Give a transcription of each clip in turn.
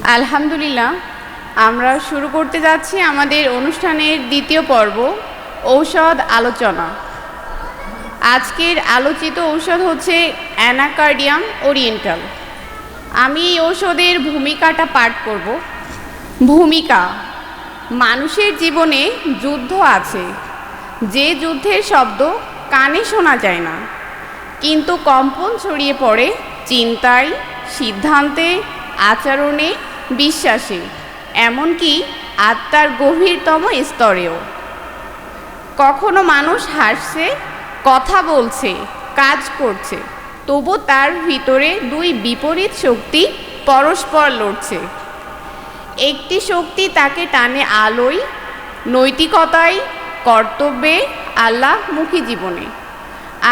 আলহামদুলিল্লাহ, আমরা শুরু করতে যাচ্ছি আমাদের অনুষ্ঠানের দ্বিতীয় পর্ব, ঔষধ আলোচনা। আজকের আলোচিত ঔষধ হচ্ছে অ্যানাকার্ডিয়াম ওরিয়েন্টাল। আমি এই ঔষধের ভূমিকাটা পাঠ করব। ভূমিকা: মানুষের জীবনে যুদ্ধ আছে, যে যুদ্ধের শব্দ কানে শোনা যায় না, কিন্তু কম্পন ছড়িয়ে পড়ে চিন্তায়, সিদ্ধান্তে, আচরণে, বিশ্বাসে, এমনকি আত্মার গভীরতম স্তরেও। কখনো মানুষ হাসছে, কথা বলছে, কাজ করছে, তবু তার ভিতরে দুই বিপরীত শক্তি পরস্পর লড়ছে। একটি শক্তি তাকে টানে আলোয়, নৈতিকতায়, কর্তব্যে, আল্লাহমুখী জীবনে,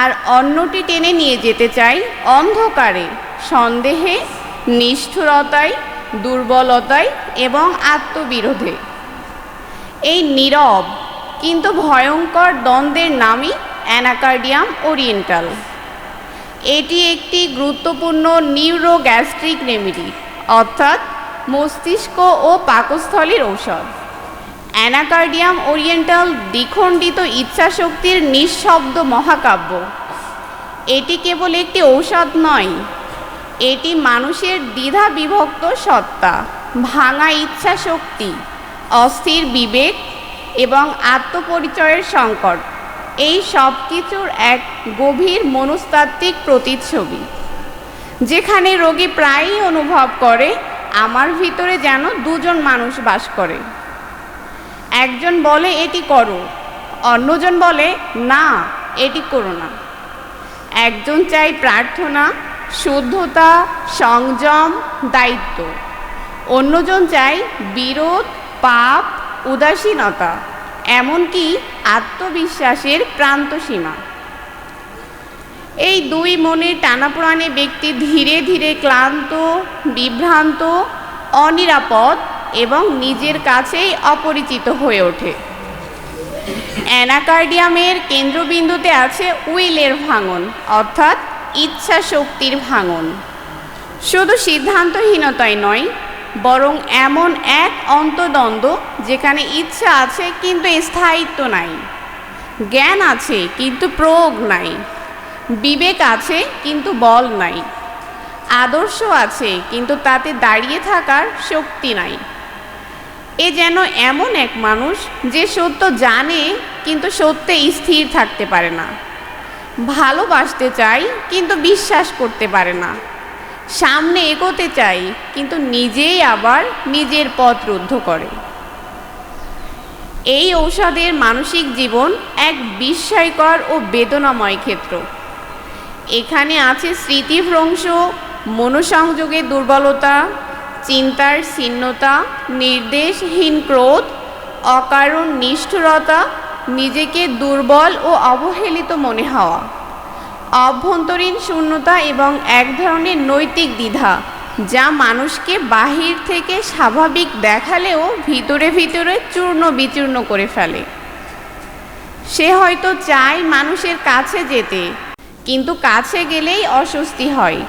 আর অন্যটি টেনে নিয়ে যেতে চায় অন্ধকারে, সন্দেহে, নিষ্ঠুরতায়, দুর্বলতায় এবং আত্মবিরোধে। এই নীরব কিন্তু ভয়ঙ্কর দ্বন্দ্বের নামই অ্যানাকার্ডিয়াম ওরিয়েন্টাল। এটি একটি গুরুত্বপূর্ণ নিউরোগ্যাস্ট্রিক রেমেডি, অর্থাৎ মস্তিষ্ক ও পাকস্থলীর ঔষধ। অ্যানাকার্ডিয়াম ওরিয়েন্টাল দ্বিখণ্ডিত ইচ্ছাশক্তির নিঃশব্দ মহাকাব্য। এটি কেবল একটি ঔষধ নয়, এটি মানুষের দ্বিধা বিভক্ত সত্তা, ভাঙা ইচ্ছা শক্তি, অস্থির বিবেক এবং আত্মপরিচয়ের সংকট, এই সব কিছুর এক গভীর মনস্তাত্ত্বিক প্রতিচ্ছবি, যেখানে রোগী প্রায়ই অনুভব করে আমার ভিতরে যেন দুজন মানুষ বাস করে। একজন বলে এটি করো, অন্যজন বলে না এটি করো না। একজন চাই প্রার্থনা, শুদ্ধতা, সংযম, দায়িত্ব। অন্যজন চায় বিরোধ, পাপ, উদাসীনতা, এমনকি আত্মবিশ্বাসের প্রান্তসীমা। এই দুই মনের টানাপোড়ানে ব্যক্তি ধীরে ধীরে ক্লান্ত, বিভ্রান্ত, অনিরাপদ এবং নিজের কাছেই অপরিচিত হয়ে ওঠে। অ্যানাকার্ডিয়ামের কেন্দ্রবিন্দুতে আছে উইলের ভাঙন, অর্থাৎ ইচ্ছা শক্তির ভাঙন। শুধু সিদ্ধান্তহীনতাই নয়, বরং এমন এক অন্তর্দ্বন্দ্ব যেখানে ইচ্ছা আছে কিন্তু স্থায়িত্ব নাই, জ্ঞান আছে কিন্তু প্রয়োগ নাই, বিবেক আছে কিন্তু বল নাই, আদর্শ আছে কিন্তু তাতে দাঁড়িয়ে থাকার শক্তি নাই। এ যেন এমন এক মানুষ যে সত্য জানে কিন্তু সত্যে স্থির থাকতে পারে না, ভালোবাসতে চাই কিন্তু বিশ্বাস করতে পারে না, সামনে এগোতে চাই কিন্তু নিজেই আবার নিজের পথ রুদ্ধ করে। এই ঔষধের মানসিক জীবন এক বিস্ময়কর ও বেদনাময় ক্ষেত্র। এখানে আছে স্মৃতিভ্রংশ, মনোসংযোগের দুর্বলতা, চিন্তার শীর্ণতা, নির্দেশহীন ক্রোধ, অকারণ নিষ্ঠুরতা, নিজেকে দুর্বল ও অবহেলিত মনে হওয়া, অভ্যন্তরীণ শূন্যতা এবং এক ধরনের নৈতিক দ্বিধা, যা মানুষকে বাহির থেকে স্বাভাবিক দেখালেও ভিতরে ভিতরে চূর্ণ বিচূর্ণ করে ফেলে। সে হয়তো চায় মানুষের কাছে যেতে, কিন্তু কাছে গেলেই অস্বস্তি হয়।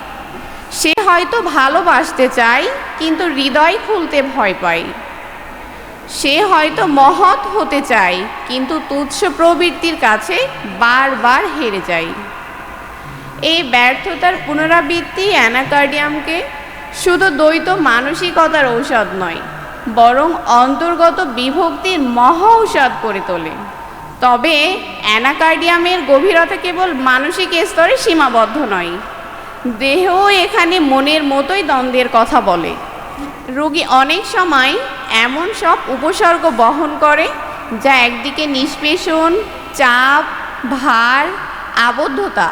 সে হয়তো ভালোবাসতে চায় কিন্তু হৃদয় খুলতে ভয় পায়। সে হয়তো মহৎ হতে চায় কিন্তু তুচ্ছ প্রবৃত্তির কাছে বারবার হেরে যায়। এই ব্যর্থতার পুনরাবৃত্তি অ্যানাকার্ডিয়ামকে শুধু দ্বৈত মানসিকতার ঔষধ নয়, বরং অন্তর্গত বিভক্তির মহা ঔষধ করে তোলে। তবে অ্যানাকার্ডিয়ামের গভীরতা কেবল মানসিক স্তরে সীমাবদ্ধ নয়, দেহও এখানে মনের মতোই দ্বন্দ্বের কথা বলে। রোগী অনেক সময় এমন সব উপসর্গ বহন করে যা একদিকে নিষ্পেষণ, চাপ, ভার, আবদ্ধতা,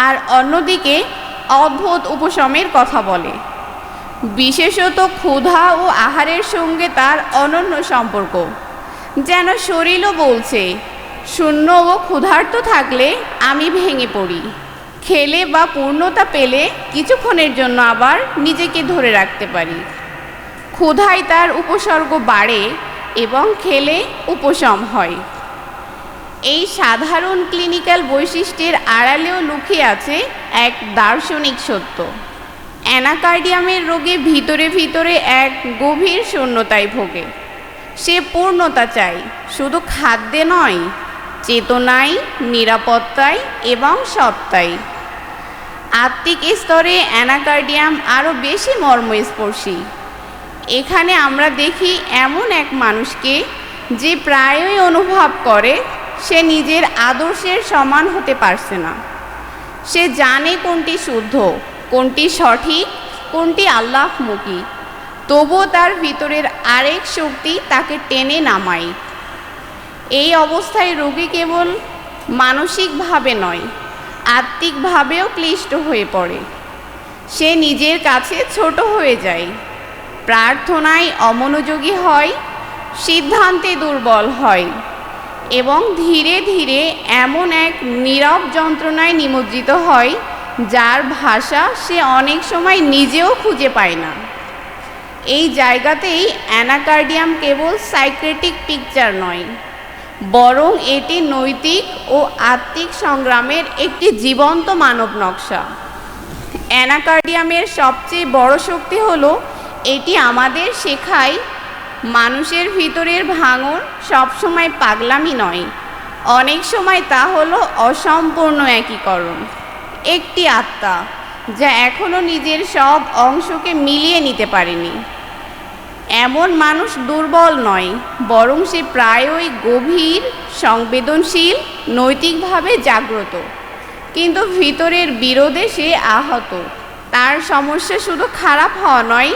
আর অন্যদিকে অদ্ভুত উপশমের কথা বলে। বিশেষত ক্ষুধা ও আহারের সঙ্গে তার অনন্য সম্পর্ক, যেন শরীরও বলছে শূন্য ও ক্ষুধার্ত থাকলে আমি ভেঙে পড়ি, খেলে বা পূর্ণতা পেলে কিছুক্ষণের জন্য আবার নিজেকে ধরে রাখতে পারি। ক্ষুধায় তার উপসর্গ বাড়ে এবং খেলে উপশম হয়। এই সাধারণ ক্লিনিক্যাল বৈশিষ্ট্যের আড়ালেও লুকিয়ে আছে এক দার্শনিক সত্য। অ্যানাকার্ডিয়ামের রোগে ভিতরে ভিতরে এক গভীর শূন্যতায় ভোগে। সে পূর্ণতা চায়, শুধু খাদ্যে নয়, চেতনায়, নিরাপত্তায় এবং সত্তায়। আত্মিক স্তরে অ্যানাকার্ডিয়াম আরও বেশি মর্মস্পর্শী। এখানে আমরা দেখি এমন এক মানুষকে যে প্রায়ই অনুভব করে সে নিজের আদর্শের সমান হতে পারছে না। সে জানে কোনটি শুদ্ধ, কোনটি সঠিক, কোনটি আল্লাহমুখী, তবুও তার ভিতরের আরেক শক্তি তাকে টেনে নামায়। এই অবস্থায় রোগী কেবল মানসিকভাবে নয়, আত্মিকভাবেও ক্লিষ্ট হয়ে পড়ে। সে নিজের কাছে ছোট হয়ে যায়, প্রার্থনায় অমনোযোগী হয়, সিদ্ধান্তে দুর্বল হয় এবং ধীরে ধীরে এমন এক নীরব যন্ত্রণায় নিমজ্জিত হয় যার ভাষা সে অনেক সময় নিজেও খুঁজে পায় না। এই জায়গাতেই অ্যানাকার্ডিয়াম কেবল সাইকিয়াট্রিক পিকচার নয়, বরং এটি নৈতিক ও আত্মিক সংগ্রামের একটি জীবন্ত মানব নকশা। অ্যানাকার্ডিয়ামের সবচেয়ে বড় শক্তি হলো এটি আমাদের শেখায় মানুষের ভিতরের ভাঙন সবসময় পাগলামি নয়, অনেক সময় তা হলো অসম্পূর্ণ একীকরণ, একটি আত্মা যা এখনও নিজের সব অংশকে মিলিয়ে নিতে পারেনি। এমন মানুষ দুর্বল নয়, বরং সে প্রায়ই গভীর, সংবেদনশীল, নৈতিকভাবে জাগ্রত, কিন্তু ভিতরের বিরোধে সে আহত। তার সমস্যা শুধু খারাপ হওয়া নয়,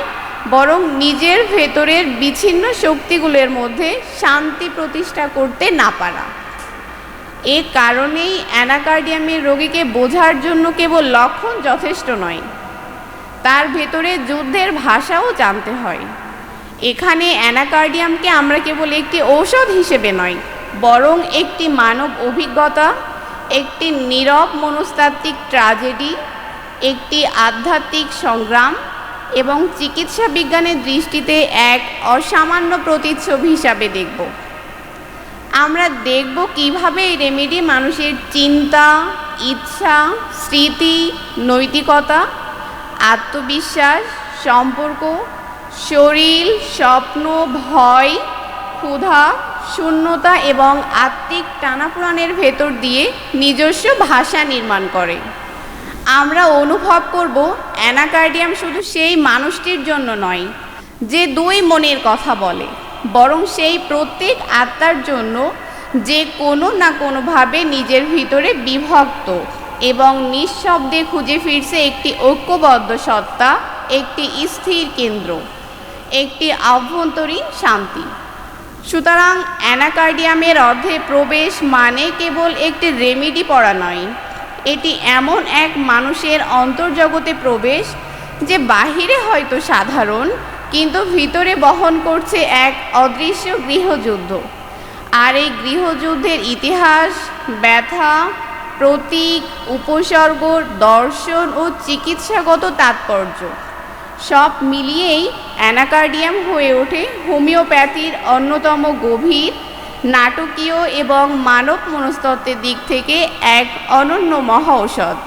বরং নিজের ভেতরের বিচ্ছিন্ন শক্তিগুলোর মধ্যে শান্তি প্রতিষ্ঠা করতে না পারা। এ কারণেই অ্যানাকার্ডিয়ামের রোগীকে বোঝার জন্য কেবল লক্ষণ যথেষ্ট নয়, তার ভেতরে যুদ্ধের ভাষাও জানতে হয়। এখানে অ্যানাকার্ডিয়ামকে আমরা কেবল একটি ঔষধ হিসেবে নয়, বরং একটি মানব অভিজ্ঞতা, একটি নীরব মনস্তাত্ত্বিক ট্র্যাজেডি, একটি আধ্যাত্মিক সংগ্রাম এবং চিকিৎসা বিজ্ঞানের দৃষ্টিতে এক অসামান্য প্রতিচ্ছবি হিসাবে দেখব। আমরা দেখব কিভাবে এই রেমেডি মানুষের চিন্তা, ইচ্ছা, স্মৃতি, নৈতিকতা, আত্মবিশ্বাস, সম্পর্ক, শরীর, স্বপ্ন, ভয়, ক্ষুধা, শূন্যতা এবং আত্মিক টানাপোড়েনের ভেতর দিয়ে নিজস্ব ভাষা নির্মাণ করে। আমরা অনুভব করব অ্যানাকার্ডিয়াম শুধু সেই মানুষটির জন্য নয় যে দুই মনের কথা বলে, বরং সেই প্রত্যেক আত্মার জন্য যে কোনো না কোনোভাবে নিজের ভিতরে বিভক্ত এবং নিঃশব্দে খুঁজে ফিরছে একটি ঐক্যবদ্ধ সত্তা, একটি স্থির কেন্দ্র, একটি আভ্যন্তরীণ শান্তি। সুতরাং অ্যানাকার্ডিয়ামের অর্ধে প্রবেশ মানে কেবল একটি রেমেডি পড়া নয়, এটি এমন এক মানুষের অন্তর্জগতে প্রবেশ যে বাহিরে হয়তো সাধারণ, কিন্তু ভিতরে বহন করছে এক অদৃশ্য গৃহযুদ্ধ। আর এই গৃহযুদ্ধের ইতিহাস, ব্যথা, প্রতীক, উপসর্গ, দর্শন ও চিকিৎসাগত তাৎপর্য সব মিলিয়েই অ্যানাকার্ডিয়াম হয়ে ওঠে হোমিওপ্যাথির অন্যতম গভীর, নাটকীয় এবং মানব মনস্তত্ত্বের দিক থেকে এক অনন্য মহা ঔষধ।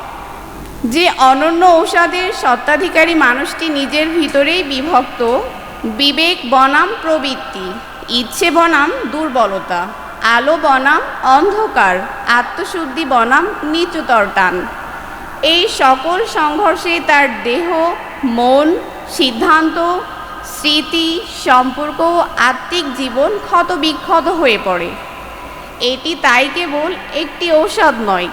যে অনন্য ঔষধের স্বত্বাধিকারী মানুষটি নিজের ভিতরেই বিভক্ত, বিবেক বনাম প্রবৃত্তি, ইচ্ছে বনাম দুর্বলতা, আলো বনাম অন্ধকার, আত্মশুদ্ধি বনাম নিচুতর টান। এই সকল সংঘর্ষে তার দেহ, মন, সিদ্ধান্ত, স্মৃতি, সম্পর্ক ও আত্মিক জীবন ক্ষতবিক্ষত হয়ে পড়ে। এটি তাই কেবল একটি ঔষধ নয়,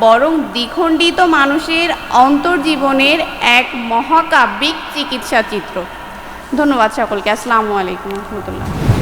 বরং দ্বিখণ্ডিত মানুষের অন্তর্জীবনের এক মহাকাব্যিক চিকিৎসা চিত্র। ধন্যবাদ সকলকে। আসসালামু আলাইকুম রহমতুল্লাহ।